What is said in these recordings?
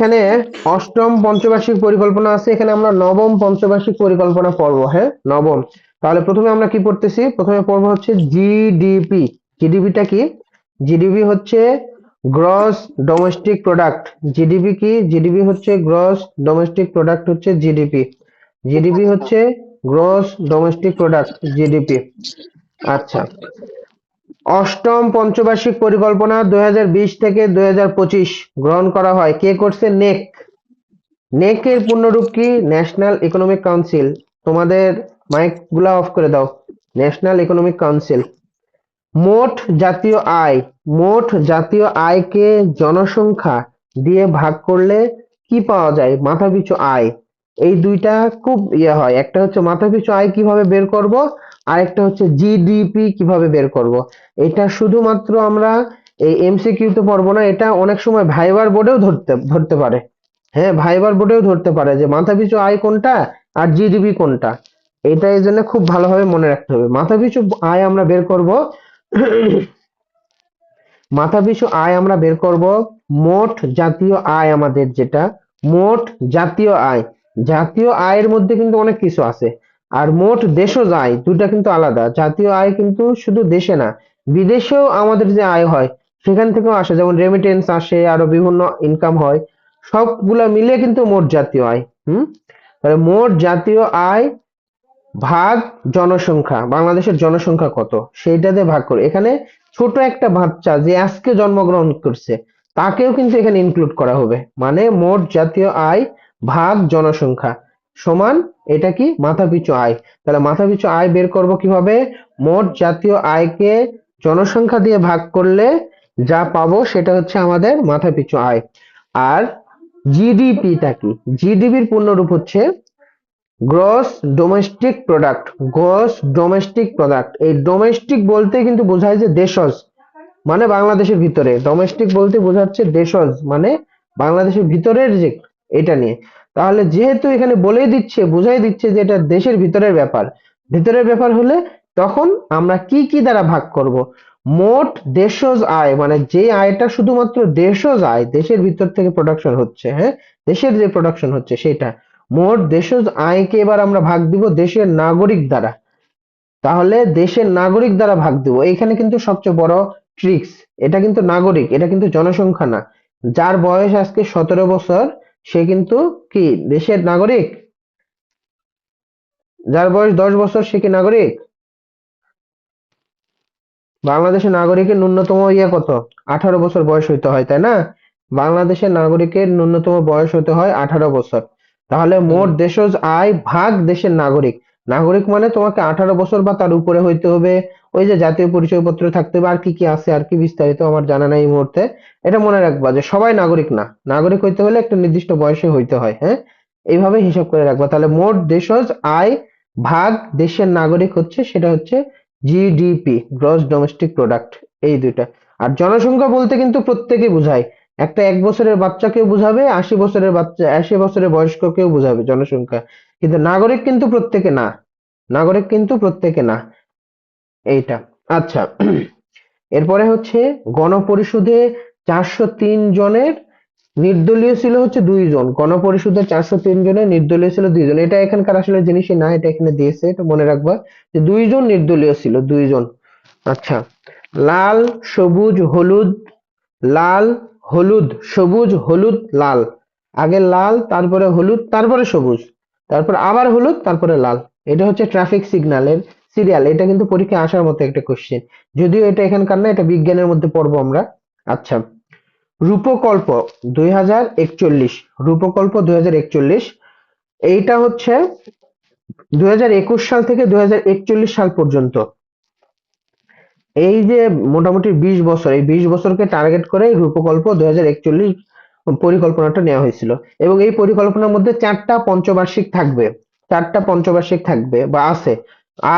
এখানে অষ্টম পঞ্চবার্ষিক পরিকল্পনা আছে, এখানে আমরা নবম পঞ্চবার্ষিক পরিকল্পনা পড়বো। হ্যাঁ, নবম। তাহলে প্রথমে আমরা কি পড়তেছি? প্রথমে পড়বো হচ্ছে জিডিপি। জিডিপিটা কি? জিডিপি হচ্ছে গ্রস ডোমেস্টিক প্রোডাক্ট। জিডিপি কি? জিডিপি হচ্ছে গ্রস ডোমেস্টিক প্রোডাক্ট, হচ্ছে জিডিপি। জিডিপি হচ্ছে গ্রস ডোমেস্টিক প্রোডাক্ট, জিডিপি। আচ্ছা, অষ্টম পঞ্চবার্ষিক পরিকল্পনা 2020 থেকে 2025 গ্রহণ করা হয়। কে করছে? নেক। নেকের পূর্ণরূপ কি? National economic council. তোমাদের মাইক গুলা অফ করে দাও। National economic council. মোট জাতীয় আয়। মোট জাতীয় আয়কে জনসংখ্যা দিয়ে ভাগ করলে কি পাওয়া যায়? মাথাপিছু আয়। এই দুইটা খুব হয়। একটা হচ্ছে মাথাপিছু আয় কিভাবে বের করব, আর একটা হচ্ছে জিডিপি কিভাবে বের করব। এটা শুধুমাত্র আমরা এই এমসিকিউ তে পড়বো না, এটা অনেক সময় ভাইবার বোর্ডেও ধরতে ধরতে পারে। হ্যাঁ, ভাইবার বোর্ডেও ধরতে পারে যে মাথাপিছু আয় কোনটা আর জিডিপি কোনটা। এটা এই জন্য খুব ভালোভাবে মনে রাখতে হবে। মাথাপিছু আয় আমরা বের করব। মাথাপিছু আয় আমরা বের করব মোট জাতীয় আয়। আমাদের যেটা মোট জাতীয় আয়, জাতীয় আয়ের মধ্যে কিন্তু অনেক কিছু আছে। আর মোট দেশজ আয় দুটা কিন্তু আলাদা। জাতীয় আয় কিন্তু শুধু দেশে না, বিদেশেও আমাদের যে আয় হয় সেখান থেকেও আসে, যেমন রেমিটেন্স আসে, আরো বিভিন্ন ইনকাম হয়। সবগুলা মিলে কিন্তু মোট জাতীয় আয়। তাহলে মোট জাতীয় আয় ভাগ জনসংখ্যা, বাংলাদেশের জনসংখ্যা কত সেইটা দিয়ে ভাগ করে, এখানে ছোট একটা বাচ্চা যে আজকে জন্মগ্রহণ করছে তাকেও কিন্তু এখানে ইনক্লুড করা হবে। মানে মোট জাতীয় আয় ভাগ জনসংখ্যা সমান এটা কি? মাথাপিছু আয়। তাহলে মাথাপিছু আয় বের করব কিভাবে? মোট জাতীয় আয়কে জনসংখ্যা দিয়ে ভাগ করলে যা পাবো সেটা হচ্ছে আমাদের মাথাপিছু আয়। আর জিডিপিটা কি? জিডিপির পূর্ণরূপ হচ্ছে gross domestic product. Gross domestic product, এই ডোমেস্টিক বলতে কিন্তু বোঝায় যে দেশজ, মানে বাংলাদেশের ভিতরে। ডোমেস্টিক বলতে বোঝাচ্ছে দেশজ, মানে বাংলাদেশের ভিতরের যে এটা নিয়ে। তাহলে যেহেতু এখানে বলেই দিচ্ছে, বুঝাই দিচ্ছে যে এটা দেশের ভিতরের ব্যাপার, ভিতরের ব্যাপার হলে তখন আমরা কি কি দ্বারা ভাগ করব? মোট দেশজ আয়, মানে যে আয়টা শুধুমাত্র দেশজ আয়, দেশের ভিতর থেকে প্রোডাকশন হচ্ছে। হ্যাঁ, দেশের যে প্রোডাকশন হচ্ছে সেটা। মোট দেশজ আয়কে এবার আমরা ভাগ দিব দেশের নাগরিক দ্বারা। তাহলে দেশের নাগরিক দ্বারা ভাগ দিব। এইখানে কিন্তু সবচেয়ে বড় ট্রিক্স। এটা কিন্তু নাগরিক, এটা কিন্তু জনসংখ্যা না। যার বয়স আজকে 17 বছর সে কিন্তু কি দেশের নাগরিক? যার বয়স 10 বছর সে কি নাগরিক? বাংলাদেশের নাগরিকের ন্যূনতম কত? 18 বছর বয়স হইতে হয়, তাই না? বাংলাদেশের নাগরিকের ন্যূনতম বয়স হতে হয় 18 বছর। তাহলে মোট হুম। দেশজ আয় ভাগ দেশের নাগরিক। নাগরিক মানে তোমাকে 18 বছর বা তার উপরে হইতে হবে। ওই যে জাতীয় পরিচয়পত্র থাকতে হবে, আর কি কি আছে আর কি বিস্তারিত আমার জানা নাই এই মুহূর্তে। এটা মনে রাখবা যে সবাই নাগরিক না, নাগরিক হইতে হলে একটা নির্দিষ্ট বয়সে হইতে হয়। হ্যাঁ, এইভাবে হিসাব করে রাখবা। তাহলে মোট দেশজ আয় ভাগ দেশের নাগরিক হচ্ছে, সেটা হচ্ছে জিডিপি, গ্রস ডোমেস্টিক প্রোডাক্ট। এই দুইটা। আর জনসংখ্যা বলতে কিন্তু প্রত্যেকে বোঝায়। একটা 1 বছরের বাচ্চাকেও বুঝাবে, 80 বছরের বাচ্চা, 80 বছরের বয়স্ককেও বুঝাবে জনসংখ্যা। কিন্তু নাগরিক কিন্তু প্রত্যেকে না, নাগরিক কিন্তু প্রত্যেকে না। এইটা। আচ্ছা, এরপরে হচ্ছে গণপরিষদে 403 জনের, নির্দলীয় ছিল হচ্ছে 2 জন। গণপরিষদের 403 জনের, নির্দলীয় ছিল 2 জন। এটা এখানকার আসলে জিনিসই না, এটা এখানে দিয়েছে, এটা মনে রাখবা যে 2 জন নির্দলীয় ছিল, 2 জন। আচ্ছা, লাল সবুজ হলুদ, লাল হলুদ সবুজ হলুদ লাল। আগে লাল, তারপরে হলুদ, তারপরে সবুজ, তারপর আবার হলুদ, তারপরে লাল। এটা হচ্ছে ট্রাফিক সিগন্যালের সিরিয়াল। এটা কিন্তু পরীক্ষায় আসার মতো একটা কোশ্চেন, যদিও এটা এখানকার না, এটা বিজ্ঞানের মধ্যে পড়বো আমরা। আচ্ছা, রূপকল্প 2041, রূপকল্প 2041, এইটা হচ্ছে 2021 সাল থেকে 2041 সাল পর্যন্ত। এই যে মোটামুটি 20 বছর, এই 20 বছরকে টার্গেট করে এই রূপকল্প 2041 পরিকল্পনাটা নেওয়া হয়েছিল। এবং এই পরিকল্পনার মধ্যে 4টা পঞ্চবার্ষিক থাকবে, 4টা পঞ্চবার্ষিক থাকবে বা আছে।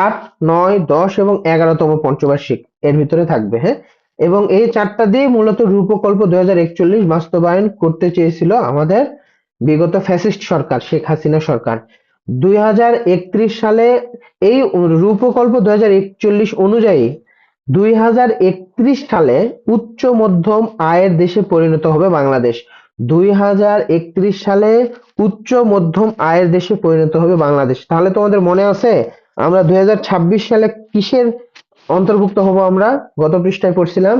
8, 9, 10 এবং 11তম পঞ্চবার্ষিক এর ভিতরে থাকবে। হ্যাঁ, এবং এই 4টা দিয়ে মূলত রূপকল্প 2041 বাস্তবায়ন করতে চেয়েছিল আমাদের বিগত ফ্যাসিস্ট সরকার, শেখ হাসিনা সরকার। 2031 সালে এই রূপকল্প 2041 অনুযায়ী 2031 সালে উচ্চ মধ্যম আয়ের দেশে পরিণত হবে বাংলাদেশ। 2031 সালে উচ্চ মধ্যম আয়ের দেশে পরিণত হবে বাংলাদেশ। তাহলে তোমাদের মনে আছে আমরা 2026 সালে কিসের অন্তর্ভুক্ত হব? আমরা গত পৃষ্ঠায় পড়ছিলাম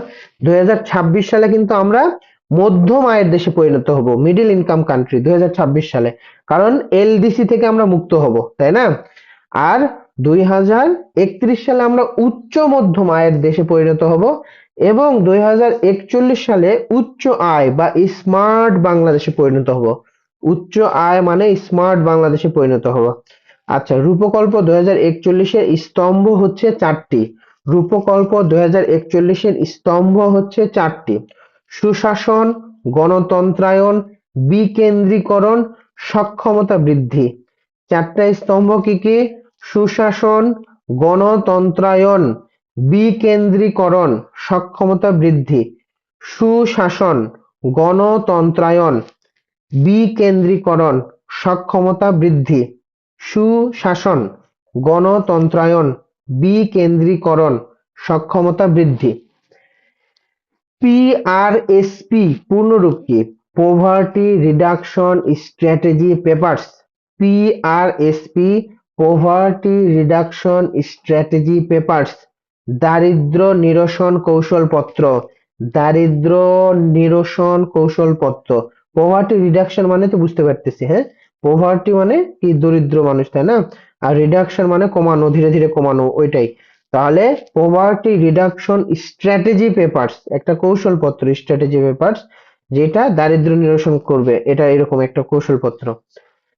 2026 সালে কিন্তু আমরা মধ্যম আয়ের দেশে পরিণত হব, মিডল ইনকাম কান্ট্রি 2026 সালে, কারণ এলডিসি থেকে আমরা মুক্ত হব, তাই না? আর 2031 সালে আমরা উচ্চ মধ্যম আয়ের দেশে পরিণত হব এবং 2041 সালে উচ্চ আয় বা স্মার্ট বাংলাদেশে পরিণত হব। উচ্চ আয় মানে স্মার্ট বাংলাদেশে পরিণত হব। আচ্ছা, রূপকল্প 2041-এর স্তম্ভ হচ্ছে 4টি। রূপকল্প 2041-এর স্তম্ভ হচ্ছে 4টি: সুশাসন, গণতন্ত্রায়ন, বিকেন্দ্রীকরণ, সক্ষমতা বৃদ্ধি। 4টা স্তম্ভ কি কি? সুশাসন, গণতন্ত্রায়ন, বিকেন্দ্রীকরণ, সক্ষমতা বৃদ্ধি। সুশাসন, গণতন্ত্রায়ন, বিকেন্দ্রীকরণ, সক্ষমতা বৃদ্ধি। সুশাসন, গণতন্ত্রায়ন, বিকেন্দ্রীকরণ, সক্ষমতা বৃদ্ধি। পিআরএসপি পূর্ণরূপ কি? Poverty reduction strategy papers. PRSP poverty reduction strategy papers, দারিদ্র নিরসন কৌশলপত্র। দারিদ্র নিরসন কৌশলপত্র। পভার্টি রিডাকশন মানে তো বুঝতে পারতেছি, হ্যাঁ? পভার্টি মানে কি? দরিদ্র মানুষ, তাই না? আর রিডাকশন মানে কমানো, ধীরে ধীরে কমানো, ওইটাই। তাহলে পভার্টি রিডাকশন স্ট্র্যাটেজি পেপারস একটা কৌশলপত্র, স্ট্র্যাটেজি পেপারস যেটা দারিদ্র নিরসন করবে, এটা এরকম একটা কৌশলপত্র।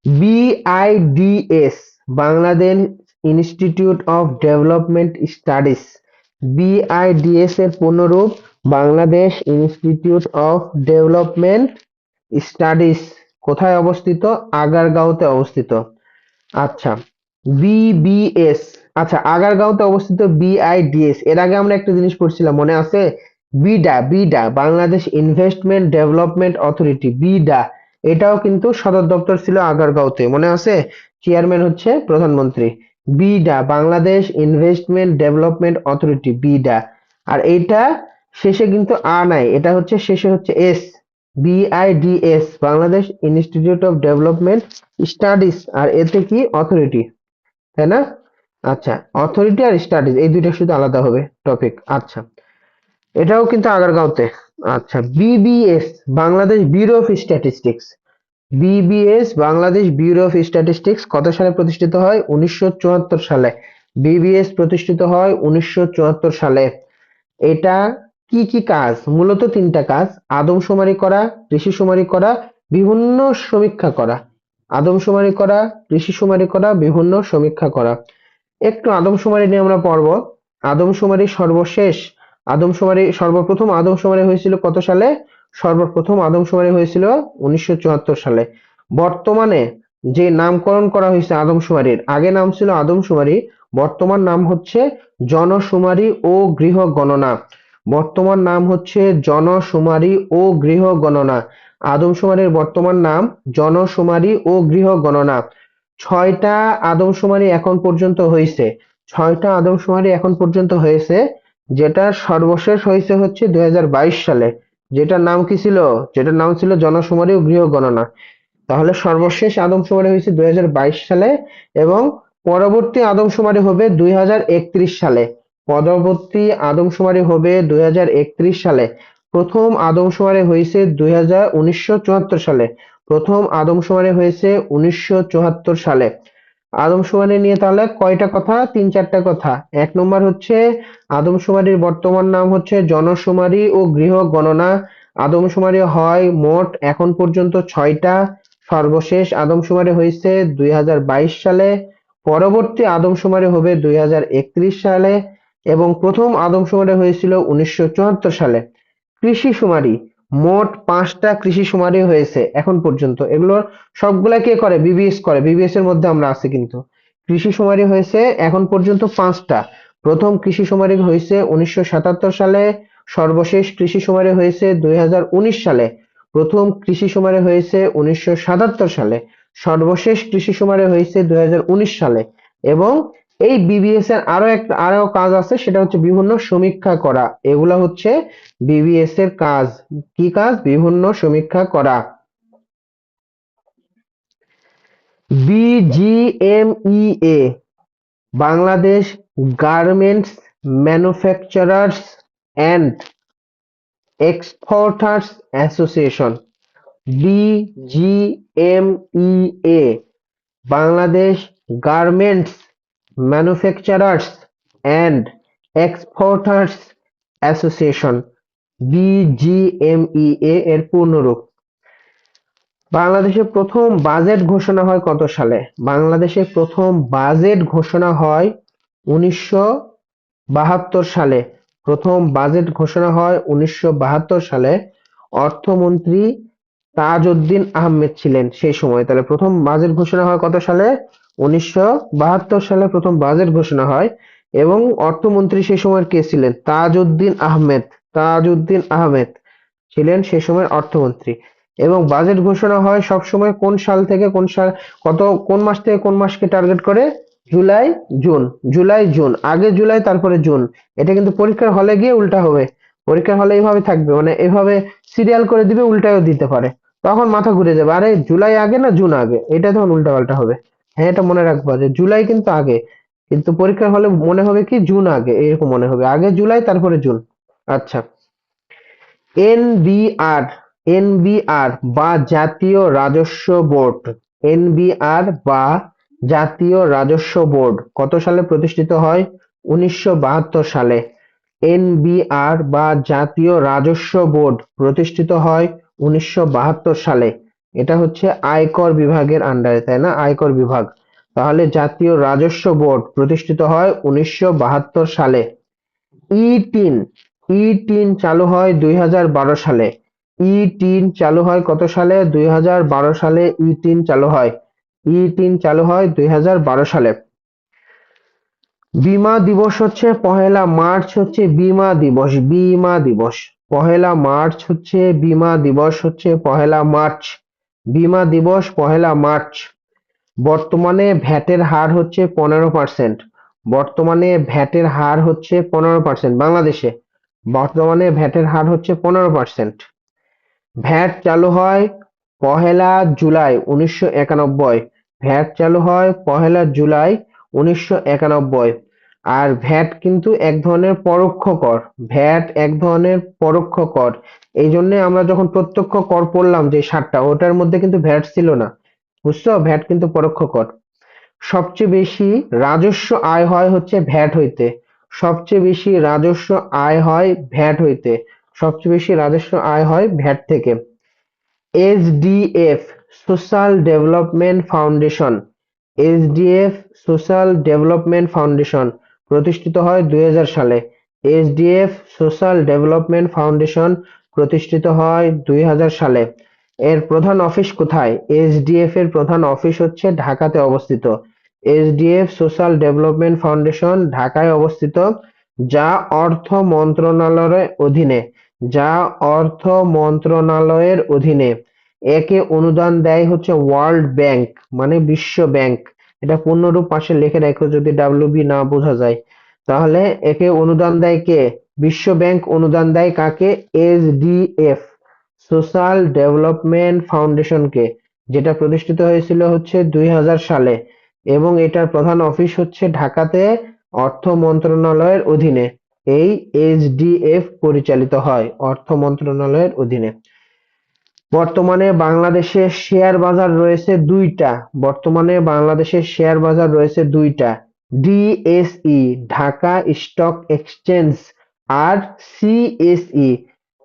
BIDS Bangladesh institute of development studies. BIDS এর পূর্ণরূপ Bangladesh institute of development studies. কোথায় অবস্থিত? আগারগাঁওতে অবস্থিত। আচ্ছা, বিবিএস, আচ্ছা আগারগাঁওতে অবস্থিত বিআইডিএস। এর আগে আমরা একটা জিনিস পড়ছিলাম, মনে আছে? BIDA, BIDA Bangladesh investment development authority, BIDA. এটাও কিন্তু সদর দপ্তর ছিল আগারগাঁওতে, মনে আছে? চেয়ারম্যান হচ্ছে প্রধানমন্ত্রী। BIDA Bangladesh investment development authority, BIDA. আর এইটা শেষে কিন্তু আ নাই, এটা হচ্ছে শেষে হচ্ছে S. BIDS Bangladesh institute of development studies, আর এতে কি? অথরিটি, তাই না? আচ্ছা, অথরিটি আর স্টাডিজ এই দুইটা শুধু আলাদা হবে টপিক। আচ্ছা, এটাও কিন্তু আগারগাঁওতে। আচ্ছা, BBS Bangladesh bureau of statistics. BBS Bangladesh bureau of statistics কত সালে প্রতিষ্ঠিত হয়? 1974 সালে। বিবিএস প্রতিষ্ঠিত হয় 1974 সালে। এটা কি কি কাজ? মূলত 3টা কাজ: আদমশুমারি করা, কৃষিশুমারি করা, বিভিন্ন সমীক্ষা করা। আদমশুমারি করা, কৃষিশুমারি করা, বিভিন্ন সমীক্ষা করা। একটু আদমশুমারি নিয়ে আমরা পড়ব। আদমশুমারি সর্বশেষ, আদমশুমারি সর্বপ্রথম আদমশুমারি হয়েছিল কত সালে? সর্বপ্রথম আদমশুমারি হয়েছিল 1974 সালে। বর্তমানে যে নামকরণ করা হয়েছে আদমশুমারির, আগে নাম ছিল আদমশুমারি, বর্তমান নাম হচ্ছে জনশুমারি ও গৃহ গণনা। বর্তমান নাম হচ্ছে জনশুমারি ও গৃহ গণনা। আদমশুমারির বর্তমান নাম জনশুমারি ও গৃহ গণনা। 6টা আদমশুমারি এখন পর্যন্ত হয়েছে। 6টা আদমশুমারি এখন পর্যন্ত হয়েছে, যেটা সর্বশেষ হয়েছে হচ্ছে 2022 সালে। যেটার নাম কি ছিল? যেটার নাম ছিল জনশুমারি ও গৃহ গণনা। তাহলে সর্বশেষ আদমশুমারি হয়েছে 2022 সালে এবং পরবর্তী আদমশুমারি হবে 2031 সালে। পরবর্তী আদমশুমারি হবে 2031 সালে। প্রথম আদমশুমারি হয়েছে 1974 সালে। প্রথম আদমশুমারি হয়েছে 1974 সালে। আদমশুমারি নিয়ে তাহলে কয়টা কথা? 3-4টা কথা। 1 নম্বর হচ্ছে আদমশুমারির বর্তমান নাম হচ্ছে জনশুমারি ও গৃহ গণনা। আদমশুমারি হয় মোট এখন পর্যন্ত 6টা। সর্বশেষ আদমশুমারি হয়েছে 2022 সালে। পরবর্তী আদমশুমারি হবে 2031 সালে এবং প্রথম আদমশুমারি হয়েছিল 1974 সালে। কৃষি শুমারি, মোট 5টা কৃষি শুমারি হয়েছে এখন পর্যন্ত। এগুলোর সবগুলা কে করে? বিবিএস করে। বিবিএস এর মধ্যে আমরা আছি কিন্তু। কৃষি শুমারি হয়েছে এখন পর্যন্ত 5টা। প্রথম কৃষি শুমারি হয়েছে 1977 সালে, সর্বশেষ কৃষি শুমারি হয়েছে 2019 সালে। প্রথম কৃষি শুমারি হয়েছে 1977 সালে, সর্বশেষ কৃষি শুমারি হয়েছে 2019 সালে এবং এই বিবিএস এর আরো কাজ আছে, সেটা হচ্ছে বিভিন্ন সমীক্ষা করা। এগুলা হচ্ছে বিবিএস এর কাজ। কি কাজ? বিভিন্ন সমীক্ষা করা। BGMEA, Bangladesh garments manufacturers and exporters association. BGMEA, Bangladesh garments manufacturers and exporters association, BGMEA এর পূর্ণরূপ। বাংলাদেশের প্রথম বাজেট ঘোষণা হয় কত সালে? বাংলাদেশের প্রথম বাজেট ঘোষণা হয় 1972 সালে। প্রথম বাজেট ঘোষণা হয় 1972 সালে। অর্থমন্ত্রী তাজউদ্দিন আহমেদ ছিলেন সেই সময়। তাহলে প্রথম বাজেট ঘোষণা হয় কত সালে? 1972 সালে প্রথম বাজেট ঘোষণা হয়। এবং অর্থমন্ত্রী সেই সময় কে ছিলেন? তাজউদ্দিন আহমেদ। তাজউদ্দিন আহমেদ ছিলেন সেই সময়ের অর্থমন্ত্রী। এবং বাজেট ঘোষণা হয় সবসময় কোন সাল থেকে কোন সাল, কোন মাস থেকে কোন মাসকে টার্গেট করে? July June. জুলাই জুন, আগে জুলাই তারপরে জুন। এটা কিন্তু পরীক্ষার হলে গিয়ে উল্টা হবে। পরীক্ষার হলে এইভাবে থাকবে, মানে এভাবে সিরিয়াল করে দিবে, উল্টায়ও দিতে পারে। তখন মাথা ঘুরে যাবে, আরে জুলাই আগে না জুন আগে, এটা তখন উল্টা পাল্টা হবে। হ্যাঁ, এটা মনে রাখবা যে জুলাই কিন্তু আগে, কিন্তু পরীক্ষার হলে মনে হবে কি জুন আগে, এরকম মনে হবে, আগে জুলাই তারপরে জুন। আচ্ছা, এনবিআর, এনবিআর বা জাতীয় রাজস্ব বোর্ড, এনবিআর বা জাতীয় রাজস্ব বোর্ড কত সালে প্রতিষ্ঠিত হয়? 1972 সালে। এনবিআর বা জাতীয় রাজস্ব বোর্ড প্রতিষ্ঠিত হয় 1972 সালে। এটা হচ্ছে আয়কর বিভাগের আন্ডারে, তাই না? আয়কর বিভাগ। তাহলে জাতীয় রাজস্ব বোর্ড প্রতিষ্ঠিত হয় 1972 সালে। ই-3, ই-3 চালু হয় 2012 সালে। ই-3 চালু হয় কত সালে? 2012 সালে ই-3 চালু হয়। ই-3 চালু হয় 2012 সালে। বীমা দিবস হচ্ছে পহেলা মার্চ, হচ্ছে বীমা দিবস। বীমা দিবস পহেলা মার্চ, হচ্ছে বীমা দিবস হচ্ছে পহেলা মার্চ। বীমা দিবস পহেলা মার্চ। বর্তমানে ভ্যাটের হার হচ্ছে 15%। বর্তমানে ভ্যাটের হার হচ্ছে 15% বাংলাদেশে। বর্তমানে ভ্যাটের হার হচ্ছে 15%। ভ্যাট চালু হয় পহেলা জুলাই 1991। ভ্যাট চালু হয় পহেলা জুলাই 1991। আর ভ্যাট কিন্তু এক ধরনের পরোক্ষ কর। ভ্যাট এক ধরনের পরোক্ষ কর। এই জন্য আমরা যখন প্রত্যক্ষ কর পড়লাম যে 7টা, ওটার মধ্যে কিন্তু ভ্যাট ছিল না। বুঝছো? ভ্যাট কিন্তু পরোক্ষ কর। সবচেয়ে বেশি রাজস্ব আয় হয় হচ্ছে ভ্যাট হইতে। সবচেয়ে বেশি রাজস্ব আয় হয় ভ্যাট হইতে। সবচেয়ে বেশি রাজস্ব আয় হয় ভ্যাট থেকে। SDF, social development foundation. SDF social development foundation প্রতিষ্ঠিত হয় 2000 সালে। এসডিএফ সোশ্যাল ডেভেলপমেন্ট ফাউন্ডেশন প্রতিষ্ঠিত হয় 2000 সালে। এর প্রধান অফিস কোথায়? এসডিএফ এর প্রধান অফিস হচ্ছে ঢাকাতে অবস্থিত। এসডিএফ সোশ্যাল ডেভেলপমেন্ট ফাউন্ডেশন ঢাকায় অবস্থিত, যা অর্থ মন্ত্রণালয়ের অধীনে। যা অর্থ মন্ত্রণালয়ের অধীনে। একে অনুদান দেয় হচ্ছে ওয়ার্ল্ড ব্যাংক, মানে বিশ্ব ব্যাংক। এটা পূর্ণরূপ পাশে লিখে রাখো, যদি ডাব্লিউবি না বোঝা যায়। তাহলে একে অনুদান দেয় কে? বিশ্ব ব্যাংক অনুদান দেয় কাকে? এসডিএফ সোশ্যাল ডেভেলপমেন্ট ফাউন্ডেশনকে, যেটা প্রতিষ্ঠিত হয়েছিল হচ্ছে 2000 সালে। এবং এটার প্রধান অফিস হচ্ছে ঢাকাতে, অর্থ মন্ত্রণালয়ের অধীনে। এই এসডিএফ পরিচালিত হয় অর্থ মন্ত্রণালয়ের অধীনে। বর্তমানে বাংলাদেশের শেয়ার বাজার রয়েছে দুইটা। বর্তমানে বাংলাদেশের শেয়ার বাজার রয়েছে দুইটা। DSE, Dhaka stock exchange. আর সিএসই,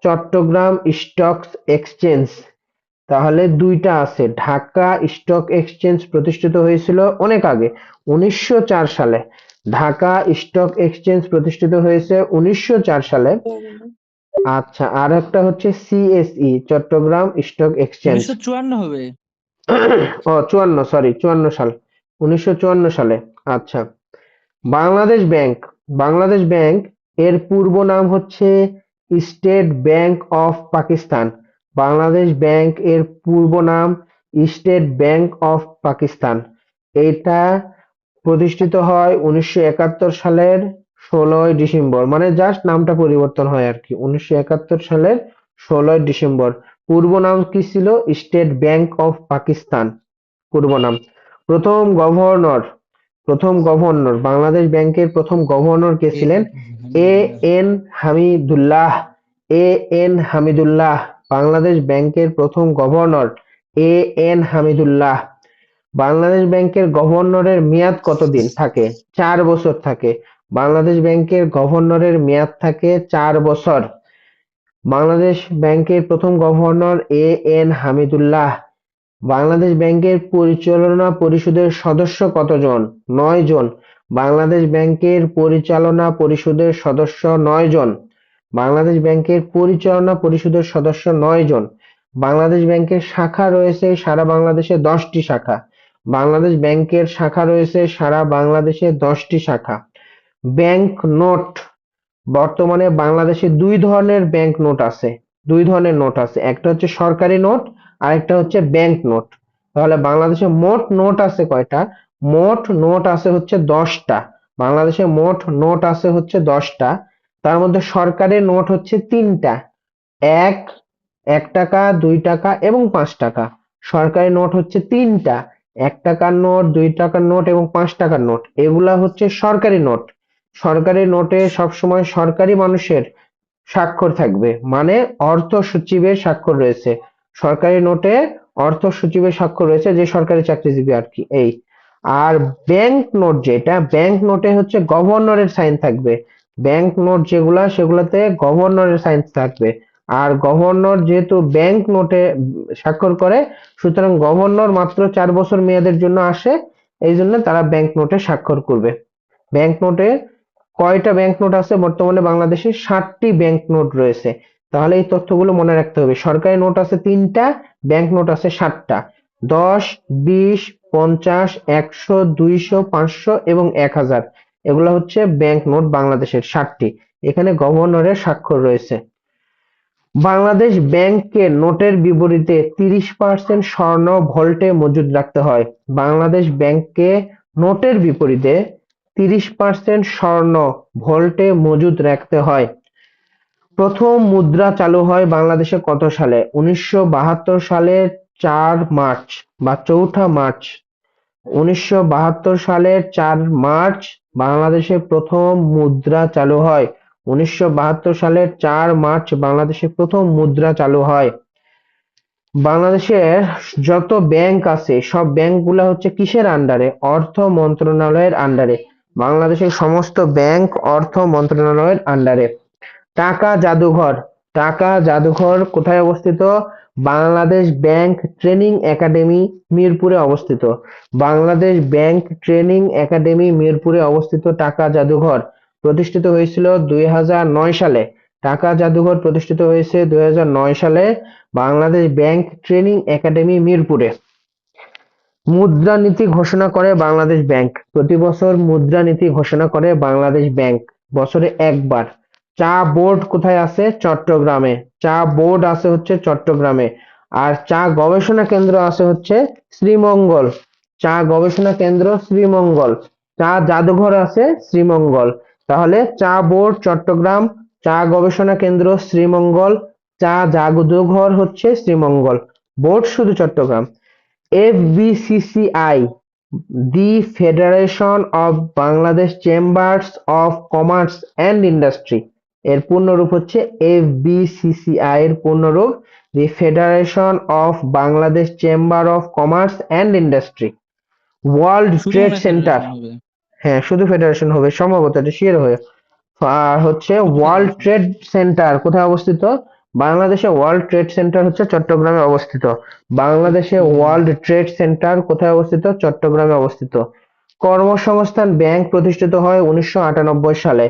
চট্টগ্রাম স্টক এক্সচেঞ্জ। তাহলে দুইটা আছে। ঢাকা স্টক এক্সচেঞ্জ প্রতিষ্ঠিত হয়েছিল অনেক আগে, 1904 সালে। ঢাকা স্টক এক্সচেঞ্জ প্রতিষ্ঠিত হয়েছে 1904 সালে। আচ্ছা, আর একটা হচ্ছে সিএসই, চট্টগ্রাম স্টক এক্সচেঞ্জ। 1954 হবে। ও 54, সরি 54 সাল, 1954 সালে। আচ্ছা, বাংলাদেশ ব্যাংক। বাংলাদেশ ব্যাংক এর পূর্ব নাম হচ্ছে state bank of Pakistan. Bangladesh bank এর পূর্ব নাম স্টেট ব্যাংক অফ পাকিস্তান। এটা প্রতিষ্ঠিত হয় 1971 সালের 16ই ডিসেম্বর, মানে জাস্ট নামটা পরিবর্তন হয় আর কি। 1971 সালের 16ই ডিসেম্বর। পূর্ব নাম কি ছিল? স্টেট ব্যাংক অফ পাকিস্তান পূর্ব নাম। প্রথম গভর্নর প্রথম গভর্নর বাংলাদেশ ব্যাংকের প্রথম গভর্নর কে ছিলেন? A N Hamidullah. A N Hamidullah Bangladesh ব্যাংকের প্রথম governor. A N Hamidullah. Bangladesh ব্যাংকের গভর্নরের মেয়াদ কতদিন থাকে? 4 বছর থাকে। বাংলাদেশ ব্যাংকের গভর্নরের মেয়াদ থাকে 4 বছর। বাংলাদেশ ব্যাংকের প্রথম governor A N Hamidullah. Bangladesh ব্যাংকের পরিচালনা পরিষদের সদস্য কতজন? 9 জন। বাংলাদেশ ব্যাংকের পরিচালনা পরিষদের সদস্য 9 জন। বাংলাদেশ ব্যাংকের পরিচালনা পরিষদের সদস্য 9 জন। বাংলাদেশ ব্যাংকের শাখা রয়েছে সারা বাংলাদেশে 10টি শাখা। বাংলাদেশ ব্যাংকের শাখা রয়েছে সারা বাংলাদেশে 10টি শাখা। ব্যাংক নোট বর্তমানে বাংলাদেশে দুই ধরনের ব্যাংক নোট আছে। দুই ধরনের নোট আছে, একটা হচ্ছে সরকারি নোট, আর একটা হচ্ছে ব্যাংক নোট। তাহলে বাংলাদেশে মোট নোট আছে কয়টা? মোট নোট আছে হচ্ছে 10টা। বাংলাদেশে মোট নোট আছে হচ্ছে 10টা। তার মধ্যে সরকারি নোট হচ্ছে 3টা। এক 1 টাকা, 2 টাকা এবং 5 টাকা। সরকারি নোট হচ্ছে 3টা। 1 টাকার নোট, 2 টাকার নোট এবং 5 টাকার নোট, এগুলা হচ্ছে সরকারি নোট। সরকারি নোটে সবসময় সরকারি মানুষের স্বাক্ষর থাকবে, মানে অর্থ সচিবের স্বাক্ষর রয়েছে। সরকারি নোটে অর্থ সচিবের স্বাক্ষর রয়েছে, যে সরকারি চাকরিজীবী আর কি। এই আর ব্যাংক নোট, যেটা ব্যাংক নোটে হচ্ছে গভর্নরের সাইন থাকবে। ব্যাংক নোট যেগুলা, সেগুলাতে গভর্নরের সাইন থাকবে। আর গভর্নর যেহেতু ব্যাংক নোটে স্বাক্ষর করে, সুতরাং গভর্নর মাত্র 4 বছর মেয়াদের জন্য আসে। এই জন্য তারা ব্যাংক নোটে স্বাক্ষর করবে। ব্যাংক নোটে কয়টা ব্যাংক নোট আছে বর্তমানে বাংলাদেশে? 60টি ব্যাংক নোট রয়েছে। তাহলে এই তথ্যগুলো মনে রাখতে হবে। সরকারি নোট আছে 3টা, ব্যাংক নোট আছে 60টা। 10, 20, 50, 100, 200, 500 এবং 1000, এগুলো হচ্ছে ব্যাংক নোট বাংলাদেশের 60টি। এখানে গভর্নরের স্বাক্ষর রয়েছে। বাংলাদেশ ব্যাংককে নোটের বিপরীতে 30% স্বর্ণ ভল্টে মজুদ রাখতে হয়। বাংলাদেশ ব্যাংককে নোটের বিপরীতে 30% স্বর্ণ ভল্টে মজুদ রাখতে হয়। প্রথম মুদ্রা চালু হয় বাংলাদেশে কত সালে? 1972 সালের 4 মার্চ বা 4ঠা মার্চ। 1972 সালের 4 মার্চ বাংলাদেশে প্রথম মুদ্রা চালু হয়। 1972 সালের 4 মার্চ বাংলাদেশে প্রথম মুদ্রা চালু হয়। বাংলাদেশের যত ব্যাংক আছে সব ব্যাংকগুলা হচ্ছে কিসের আন্ডারে? অর্থ মন্ত্রণালয়ের আন্ডারে। বাংলাদেশের সমস্ত ব্যাংক অর্থ মন্ত্রণালয়ের আন্ডারে। টাকা জাদুঘর। টাকা জাদুঘর কোথায় অবস্থিত? বাংলাদেশ ব্যাংক ট্রেনিং একাডেমি, মিরপুরে অবস্থিত। বাংলাদেশ ব্যাংক ট্রেনিং একাডেমি, মিরপুরে অবস্থিত টাকা জাদুঘর। প্রতিষ্ঠিত হয়েছিল 2009 সালে। টাকা জাদুঘর প্রতিষ্ঠিত হয়েছে 2009 সালে। বাংলাদেশ ব্যাংক ট্রেনিং একাডেমি, মিরপুরে। মুদ্রানীতি ঘোষণা করে বাংলাদেশ ব্যাংক। প্রতি বছর মুদ্রানীতি ঘোষণা করে বাংলাদেশ ব্যাংক, বছরে একবার। চা বোর্ড কোথায় আছে? চট্টগ্রামে। চা বোর্ড আছে হচ্ছে চট্টগ্রামে। আর চা গবেষণা কেন্দ্র আছে হচ্ছে শ্রীমঙ্গল। চা গবেষণা কেন্দ্র শ্রীমঙ্গল। চা জাদুঘর আছে শ্রীমঙ্গল। তাহলে চা বোর্ড চট্টগ্রাম, চা গবেষণা কেন্দ্র শ্রীমঙ্গল, চা জাদুঘর হচ্ছে শ্রীমঙ্গল, বোর্ড শুধু Chattogram. FBCCI, the federation of Bangladesh chambers of commerce and industry, এর পূর্ণরূপ হচ্ছে এফবিসিসিআই এর পূর্ণরূপ the federation of Bangladesh chamber of commerce and industry. World শুধু ট্রেড মনে হয় সেন্টার, ফেডারেশন হবে। হ্যাঁ শুধু ফেডারেশন হবে সম্ভবত, এটা শিওর হয়ে। আর হচ্ছে শুধু ওয়ার্ল্ড ফেডারেশন। ট্রেড সেন্টার কোথায় অবস্থিত? বাংলাদেশে ওয়ার্ল্ড ট্রেড সেন্টার হচ্ছে চট্টগ্রামে অবস্থিত। বাংলাদেশে ওয়ার্ল্ড ট্রেড সেন্টার কোথায় অবস্থিত? চট্টগ্রামে অবস্থিত। কর্মসংস্থান ব্যাংক প্রতিষ্ঠিত হয় 1998 সালে।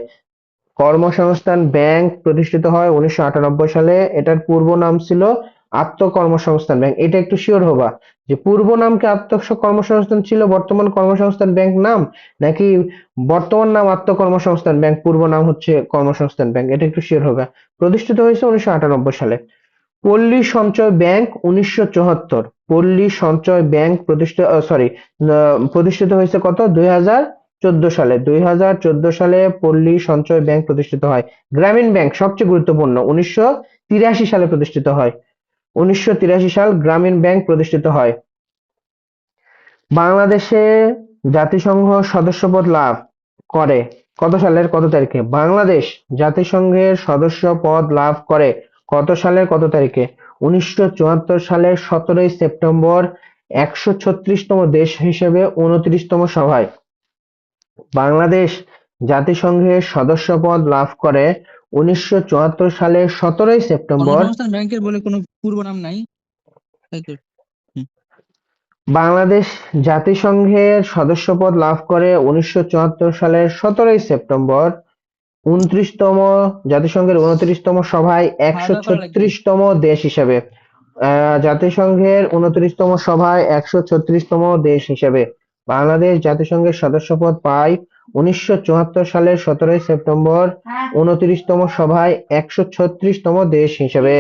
কর্মসংস্থান ব্যাংক প্রতিষ্ঠিত হয় 1998 সালে। এটার পূর্ব নাম ছিল আত্মকর্মসংস্থান ব্যাংক। এটা একটু শিওর হবা যে পূর্ব নাম কি আত্মকর্মসংস্থান ছিল, বর্তমান কর্মসংস্থান ব্যাংক নাম, নাকি বর্তমান নাম আত্মকর্মসংস্থান ব্যাংক, পূর্ব নাম হচ্ছে কর্মসংস্থান ব্যাংক। এটা একটু শিওর হবে। প্রতিষ্ঠিত হয়েছে 1998 সালে। পল্লী সঞ্চয় ব্যাংক 1974। পল্লী সঞ্চয় ব্যাংক প্রতিষ্ঠিত হয়েছে কত? 2014 সালে। 2014 সালে পল্লী সঞ্চয় ব্যাংক প্রতিষ্ঠিত হয়। গ্রামীণ ব্যাংক সবচেয়ে গুরুত্বপূর্ণ, 1983 সালে প্রতিষ্ঠিত হয়। 1983 সাল গ্রামীণ ব্যাংক প্রতিষ্ঠিত হয়। বাংলাদেশে জাতিসংঘ সদস্যপদ লাভ করে কত সালের কত তারিখে? বাংলাদেশ জাতিসংঘের সদস্য পদ লাভ করে কত সালের কত তারিখে? 1974 সালের 17ই সেপ্টেম্বর 136তম দেশ হিসেবে 29তম সভায়। বাংলাদেশ জাতিসংঘের সদস্যপদ লাভ করে 1974 সালের 17ই সেপ্টেম্বর। কর্মসংস্থান ব্যাংকের বলে কোনো পূর্ব নাম নাই, তাই তো? হুম। বাংলাদেশ জাতিসংঘের সদস্যপদ লাভ করে 1974 সালের 17ই সেপ্টেম্বর 29তম জাতিসংঘের 29তম সভায় খাওয়া দাওয়া করা লাগবে। 136তম দেশ হিসেবে। জাতিসংঘের 29তম সভায় 136তম দেশ হিসেবে বাংলাদেশ জাতিসংঘের সদস্যপদ পায় 1974 সালের 17ই সেপ্টেম্বর 29তম সভায় 136তম দেশ হিসেবে।